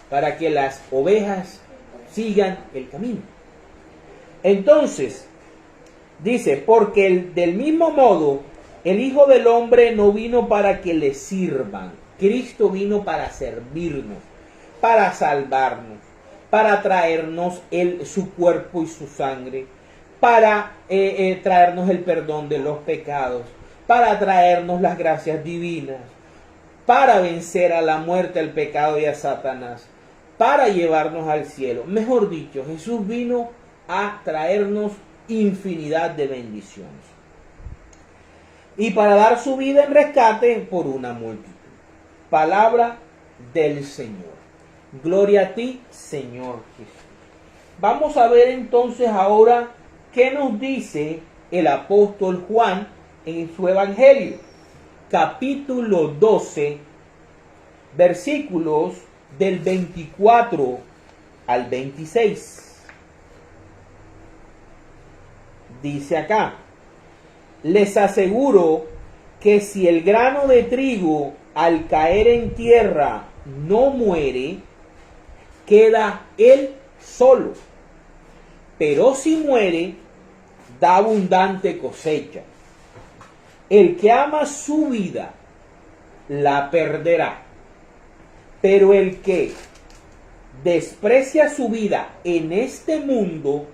Speaker 1: para que las ovejas sigan el camino. Entonces, dice, porque del mismo modo, el Hijo del Hombre no vino para que le sirvan. Cristo vino para servirnos, para salvarnos, para traernos su cuerpo y su sangre, para traernos el perdón de los pecados, para traernos las gracias divinas, para vencer a la muerte, al pecado y a Satanás, para llevarnos al cielo. Mejor dicho, Jesús vino a traernos infinidad de bendiciones. Y para dar su vida en rescate por una multitud. Palabra del Señor. Gloria a ti, Señor Jesús. Vamos a ver entonces ahora qué nos dice el apóstol Juan en su Evangelio. Capítulo 12, versículos del 24 al 26. Dice acá: les aseguro que si el grano de trigo al caer en tierra no muere, queda él solo. Pero si muere, da abundante cosecha. El que ama su vida, la perderá. Pero el que desprecia su vida en este mundo,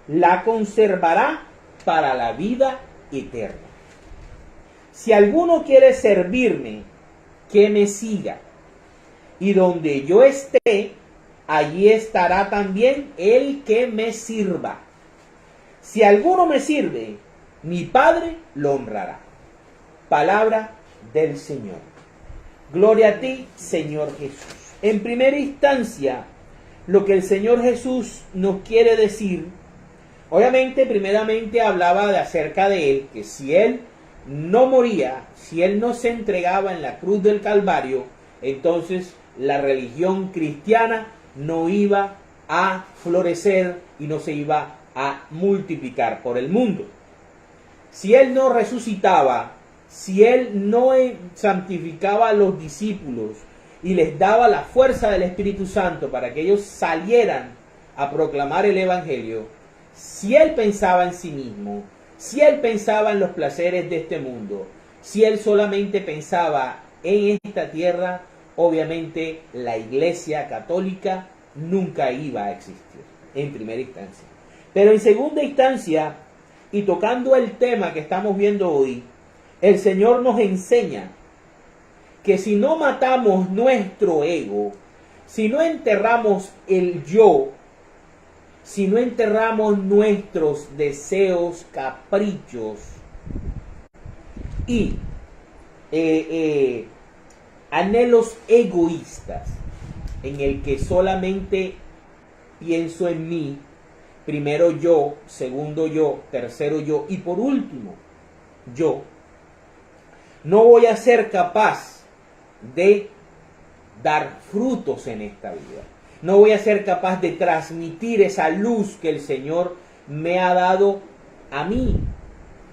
Speaker 1: la conservará para la vida eterna. Si alguno quiere servirme, que me siga. Y donde yo esté, allí estará también el que me sirva. Si alguno me sirve, mi Padre lo honrará. Palabra del Señor. Gloria a ti, Señor Jesús. En primera instancia, lo que el Señor Jesús nos quiere decir, obviamente, primeramente hablaba acerca de Él, que si Él no moría, si Él no se entregaba en la cruz del Calvario, entonces la religión cristiana no iba a florecer y no se iba a multiplicar por el mundo. Si Él no resucitaba, si Él no santificaba a los discípulos y les daba la fuerza del Espíritu Santo para que ellos salieran a proclamar el Evangelio, si Él pensaba en sí mismo, si Él pensaba en los placeres de este mundo, si Él solamente pensaba en esta tierra, obviamente la Iglesia Católica nunca iba a existir, en primera instancia. Pero en segunda instancia, y tocando el tema que estamos viendo hoy, el Señor nos enseña que si no matamos nuestro ego, si no enterramos el yo, si no enterramos nuestros deseos, caprichos y anhelos egoístas, en el que solamente pienso en mí, primero yo, segundo yo, tercero yo y por último yo, no voy a ser capaz de dar frutos en esta vida. No voy a ser capaz de transmitir esa luz que el Señor me ha dado a mí.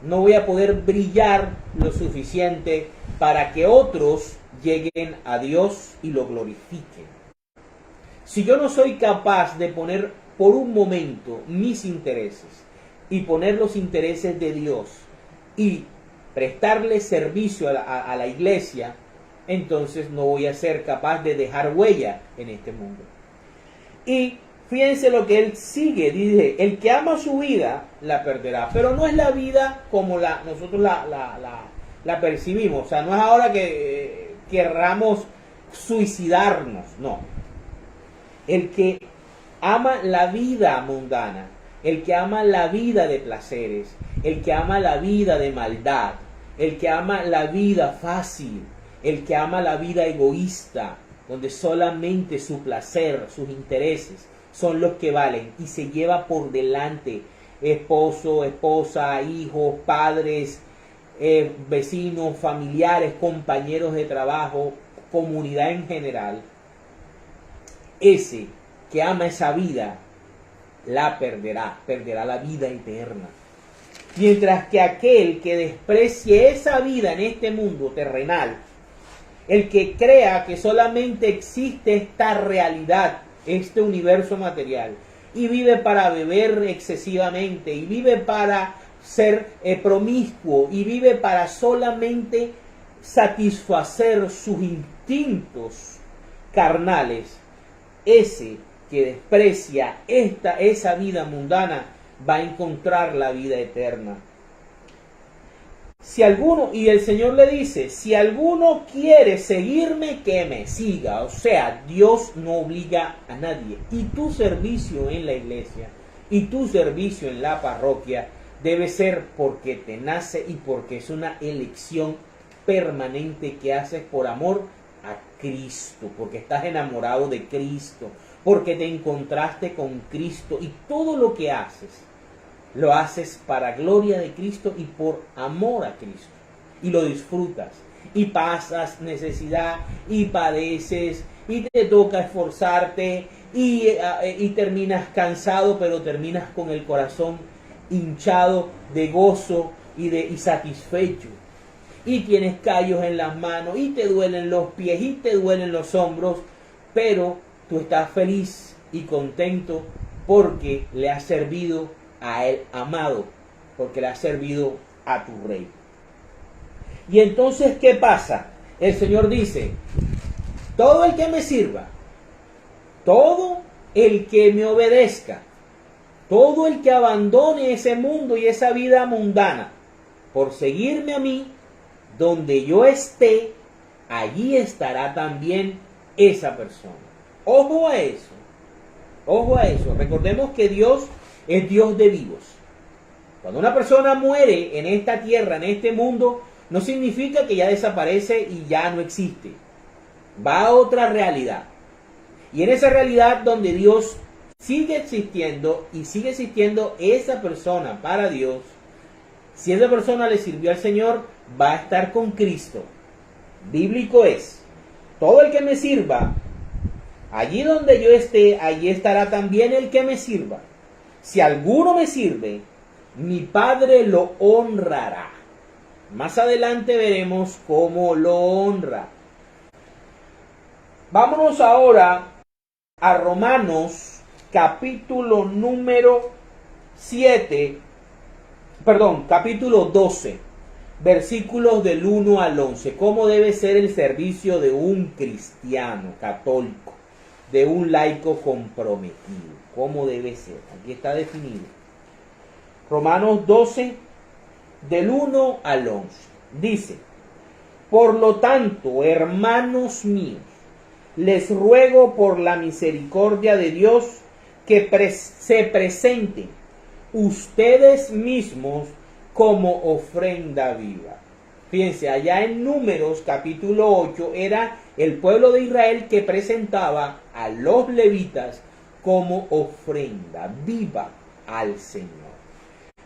Speaker 1: No voy a poder brillar lo suficiente para que otros lleguen a Dios y lo glorifiquen. Si yo no soy capaz de poner por un momento mis intereses y poner los intereses de Dios y prestarle servicio a la iglesia, entonces no voy a ser capaz de dejar huella en este mundo. Y fíjense lo que él sigue, dice, el que ama su vida la perderá, pero no es la vida como nosotros la percibimos, o sea, no es ahora que querramos suicidarnos, no. El que ama la vida mundana, el que ama la vida de placeres, el que ama la vida de maldad, el que ama la vida fácil, el que ama la vida egoísta, donde solamente su placer, sus intereses son los que valen y se lleva por delante esposo, esposa, hijos, padres, vecinos, familiares, compañeros de trabajo, comunidad en general. Ese que ama esa vida la perderá la vida eterna. Mientras que aquel que desprecie esa vida en este mundo terrenal, el que crea que solamente existe esta realidad, este universo material, y vive para beber excesivamente, y vive para ser promiscuo, y vive para solamente satisfacer sus instintos carnales, ese que desprecia esa vida mundana va a encontrar la vida eterna. Si alguno, y el Señor le dice, si alguno quiere seguirme, que me siga. O sea, Dios no obliga a nadie. Y tu servicio en la iglesia, y tu servicio en la parroquia, debe ser porque te nace y porque es una elección permanente que haces por amor a Cristo, porque estás enamorado de Cristo, porque te encontraste con Cristo, y todo lo que haces lo haces para gloria de Cristo y por amor a Cristo. Y lo disfrutas. Y pasas necesidad y padeces y te toca esforzarte y terminas cansado, pero terminas con el corazón hinchado de gozo y satisfecho. Y tienes callos en las manos y te duelen los pies y te duelen los hombros, pero tú estás feliz y contento porque le has servido a el amado, porque le has servido a tu rey. Y entonces, ¿qué pasa? El Señor dice, todo el que me sirva, todo el que me obedezca, todo el que abandone ese mundo y esa vida mundana por seguirme a mí, donde yo esté, allí estará también esa persona. Ojo a eso. Ojo a eso. Recordemos que Dios es Dios de vivos. Cuando una persona muere en esta tierra, en este mundo, no significa que ya desaparece y ya no existe. Va a otra realidad. Y en esa realidad donde Dios sigue existiendo y sigue existiendo esa persona para Dios, si esa persona le sirvió al Señor, va a estar con Cristo. Bíblico es, todo el que me sirva, allí donde yo esté, allí estará también el que me sirva. Si alguno me sirve, mi Padre lo honrará. Más adelante veremos cómo lo honra. Vámonos ahora a Romanos, capítulo número 7, capítulo 12. versículos del 1 al 11. ¿Cómo debe ser el servicio de un cristiano católico, de un laico comprometido? ¿Cómo debe ser? Aquí está definido. Romanos 12, del 1 al 11. Dice: por lo tanto, hermanos míos, les ruego por la misericordia de Dios que se presenten ustedes mismos como ofrenda viva. Fíjense, allá en Números capítulo 8 era el pueblo de Israel que presentaba a los levitas como ofrenda viva al Señor.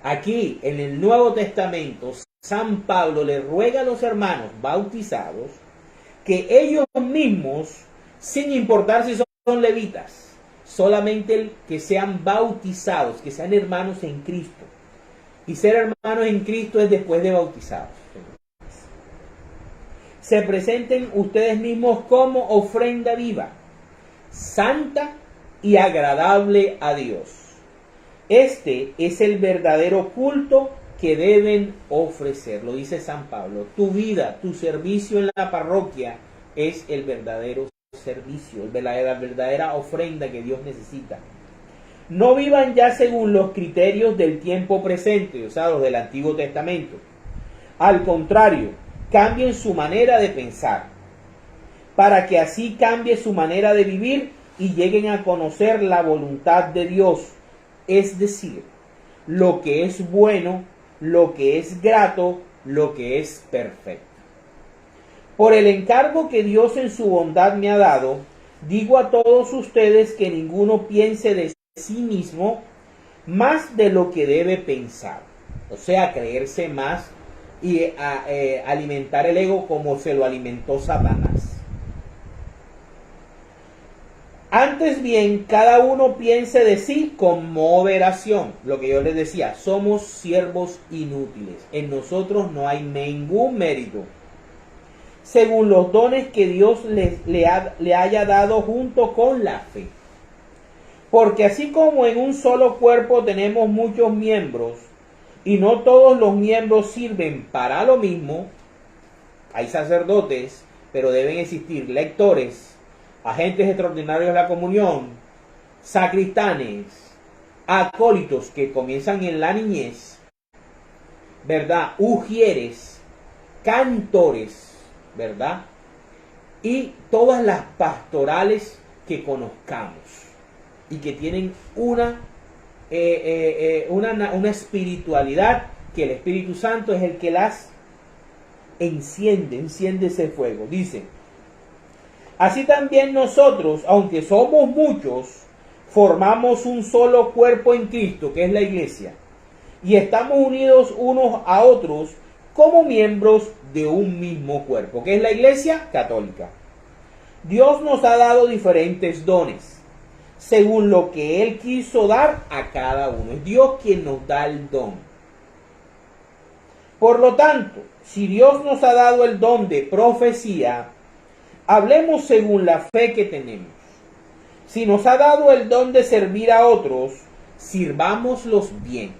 Speaker 1: Aquí en el Nuevo Testamento, San Pablo le ruega a los hermanos bautizados que ellos mismos, sin importar si son levitas, solamente que sean bautizados, que sean hermanos en Cristo. Y ser hermanos en Cristo es después de bautizados. Se presenten ustedes mismos como ofrenda viva, santa y agradable a Dios. Este es el verdadero culto que deben ofrecer. Lo dice San Pablo. Tu vida, tu servicio en la parroquia es el verdadero servicio, la verdadera ofrenda que Dios necesita. No vivan ya según los criterios del tiempo presente, o sea, los del Antiguo Testamento. Al contrario, cambien su manera de pensar, para que así cambie su manera de vivir y lleguen a conocer la voluntad de Dios, es decir, lo que es bueno, lo que es grato, lo que es perfecto. Por el encargo que Dios en su bondad me ha dado, digo a todos ustedes que ninguno piense de sí mismo más de lo que debe pensar. O sea, creerse más y alimentar el ego como se lo alimentó Satanás. Antes bien, cada uno piense de sí con moderación. Lo que yo les decía, somos siervos inútiles. En nosotros no hay ningún mérito. Según los dones que Dios le haya dado junto con la fe. Porque así como en un solo cuerpo tenemos muchos miembros, y no todos los miembros sirven para lo mismo, hay sacerdotes, pero deben existir lectores, agentes extraordinarios de la comunión, sacristanes, acólitos que comienzan en la niñez, ¿verdad? Ujieres, cantores, ¿verdad? Y todas las pastorales que conozcamos y que tienen una espiritualidad que el Espíritu Santo es el que las enciende ese fuego. Dice: así también nosotros, aunque somos muchos, formamos un solo cuerpo en Cristo, que es la iglesia, y estamos unidos unos a otros como miembros de un mismo cuerpo, que es la iglesia católica. Dios nos ha dado diferentes dones, según lo que Él quiso dar a cada uno. Es Dios quien nos da el don. Por lo tanto, si Dios nos ha dado el don de profecía, hablemos según la fe que tenemos. Si nos ha dado el don de servir a otros, sirvámoslos bien.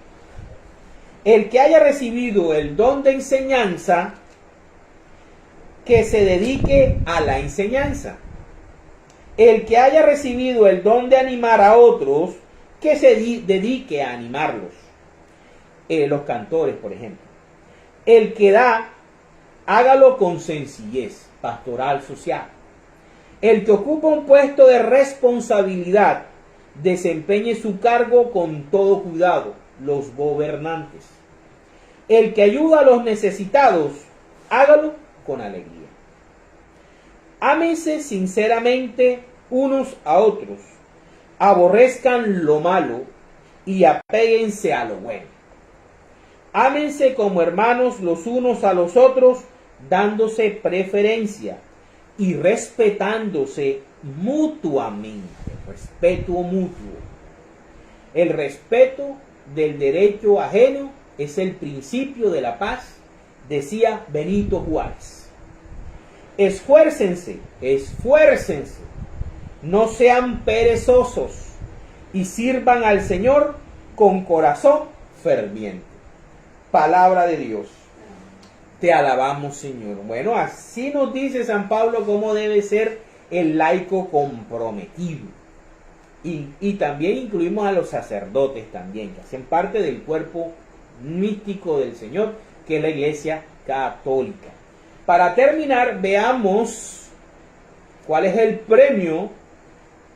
Speaker 1: El que haya recibido el don de enseñanza, que se dedique a la enseñanza. El que haya recibido el don de animar a otros, que se dedique a animarlos. Los cantores, por ejemplo. El que da, hágalo con sencillez, pastoral, social. El que ocupa un puesto de responsabilidad, desempeñe su cargo con todo cuidado, los gobernantes. El que ayuda a los necesitados, hágalo con alegría. Ámense sinceramente unos a otros, aborrezcan lo malo y apéguense a lo bueno. Ámense como hermanos los unos a los otros, dándose preferencia y respetándose mutuamente. Respeto mutuo. El respeto del derecho ajeno es el principio de la paz, decía Benito Juárez. Esfuércense, no sean perezosos y sirvan al Señor con corazón ferviente. Palabra de Dios. Te alabamos, Señor. Bueno, así nos dice San Pablo cómo debe ser el laico comprometido. Y también incluimos a los sacerdotes también, que hacen parte del cuerpo místico del Señor, que es la Iglesia Católica. Para terminar, veamos cuál es el premio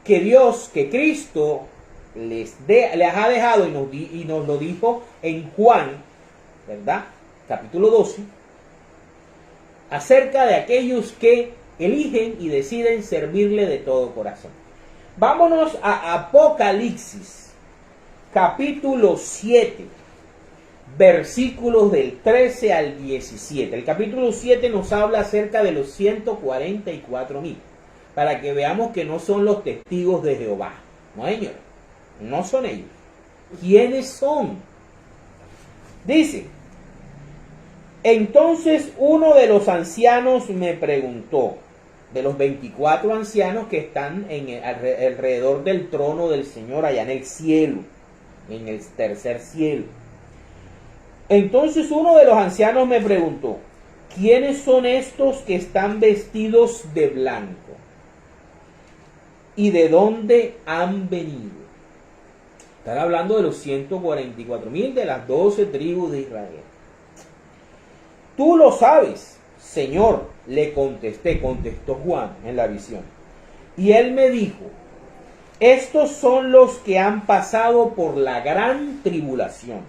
Speaker 1: que Dios, que Cristo les ha dejado y nos lo dijo en Juan, ¿verdad? Capítulo 12, acerca de aquellos que eligen y deciden servirle de todo corazón. Vámonos a Apocalipsis, capítulo 7, versículos del 13 al 17. El capítulo 7 nos habla acerca de los 144,000, para que veamos que no son los testigos de Jehová. No, señor, no son ellos. ¿Quiénes son? Dice: entonces uno de los ancianos me preguntó, de los 24 ancianos que están alrededor del trono del Señor allá en el cielo, en el tercer cielo. Entonces uno de los ancianos me preguntó, ¿quiénes son estos que están vestidos de blanco? ¿Y de dónde han venido? Están hablando de los 144,000 de las 12 tribus de Israel. Tú lo sabes, Señor, le contestó Juan en la visión. Y él me dijo, estos son los que han pasado por la gran tribulación,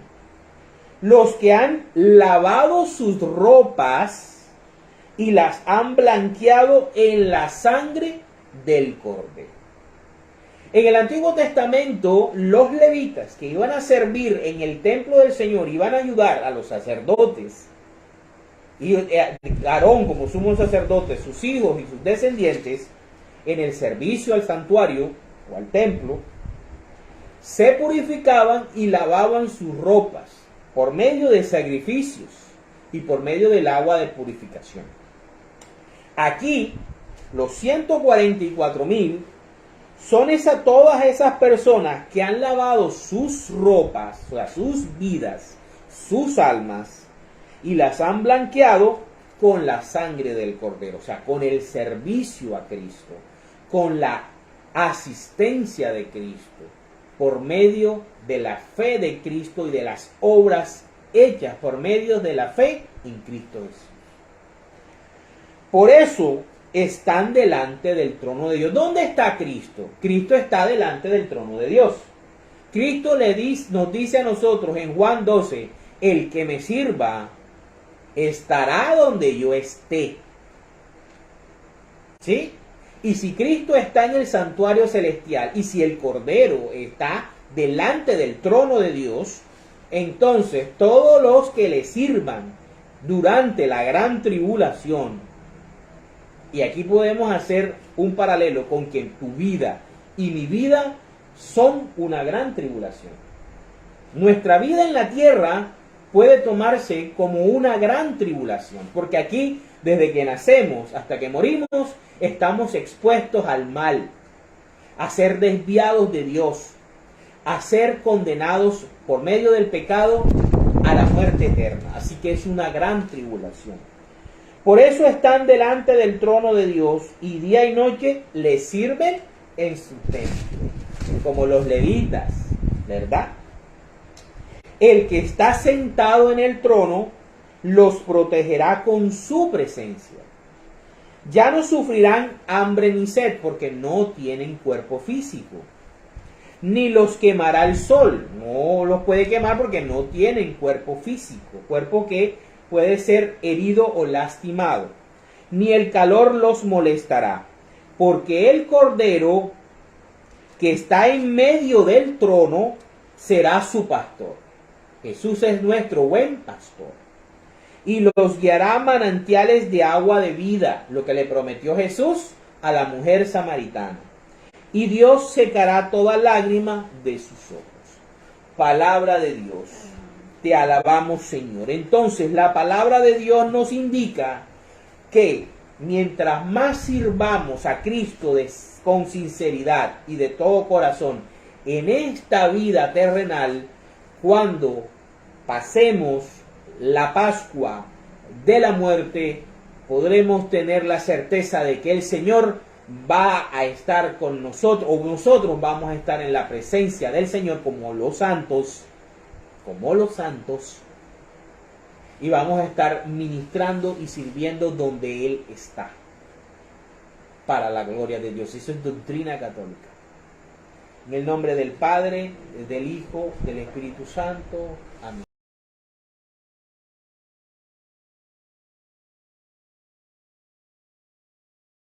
Speaker 1: los que han lavado sus ropas y las han blanqueado en la sangre del Cordero. En el Antiguo Testamento, los levitas que iban a servir en el templo del Señor, iban a ayudar a los sacerdotes, y Aarón como sumo sacerdote, sus hijos y sus descendientes, en el servicio al santuario o al templo, se purificaban y lavaban sus ropas por medio de sacrificios y por medio del agua de purificación. Aquí, los 144,000 son todas esas personas que han lavado sus ropas, o sea, sus vidas, sus almas, y las han blanqueado con la sangre del Cordero, o sea, con el servicio a Cristo, con la asistencia de Cristo, por medio de la fe de Cristo y de las obras hechas por medio de la fe en Cristo Jesús. Por eso están delante del trono de Dios. ¿Dónde está Cristo? Cristo está delante del trono de Dios. Cristo nos dice a nosotros en Juan 12, el que me sirva estará donde yo esté. ¿Sí? Y si Cristo está en el santuario celestial y si el Cordero está delante del trono de Dios, entonces todos los que le sirvan durante la gran tribulación, y aquí podemos hacer un paralelo con que tu vida y mi vida son una gran tribulación. Nuestra vida en la tierra puede tomarse como una gran tribulación, porque aquí, desde que nacemos hasta que morimos, estamos expuestos al mal, a ser desviados de Dios, a ser condenados por medio del pecado a la muerte eterna. Así que es una gran tribulación. Por eso están delante del trono de Dios y día y noche le sirven en su templo, como los levitas, ¿verdad? El que está sentado en el trono los protegerá con su presencia. Ya no sufrirán hambre ni sed porque no tienen cuerpo físico. Ni los quemará el sol. No los puede quemar porque no tienen cuerpo físico. Cuerpo que puede ser herido o lastimado. Ni el calor los molestará. Porque el Cordero que está en medio del trono será su pastor. Jesús es nuestro buen pastor. Y los guiará a manantiales de agua de vida, lo que le prometió Jesús a la mujer samaritana. Y Dios secará toda lágrima de sus ojos. Palabra de Dios. Te alabamos, Señor. Entonces, la palabra de Dios nos indica que mientras más sirvamos a Cristo con sinceridad y de todo corazón en esta vida terrenal, cuando pasemos la Pascua de la muerte, podremos tener la certeza de que el Señor va a estar con nosotros, o nosotros vamos a estar en la presencia del Señor como los santos, y vamos a estar ministrando y sirviendo donde Él está, para la gloria de Dios. Eso es doctrina católica. En el nombre del Padre, del Hijo, del Espíritu Santo. Amén.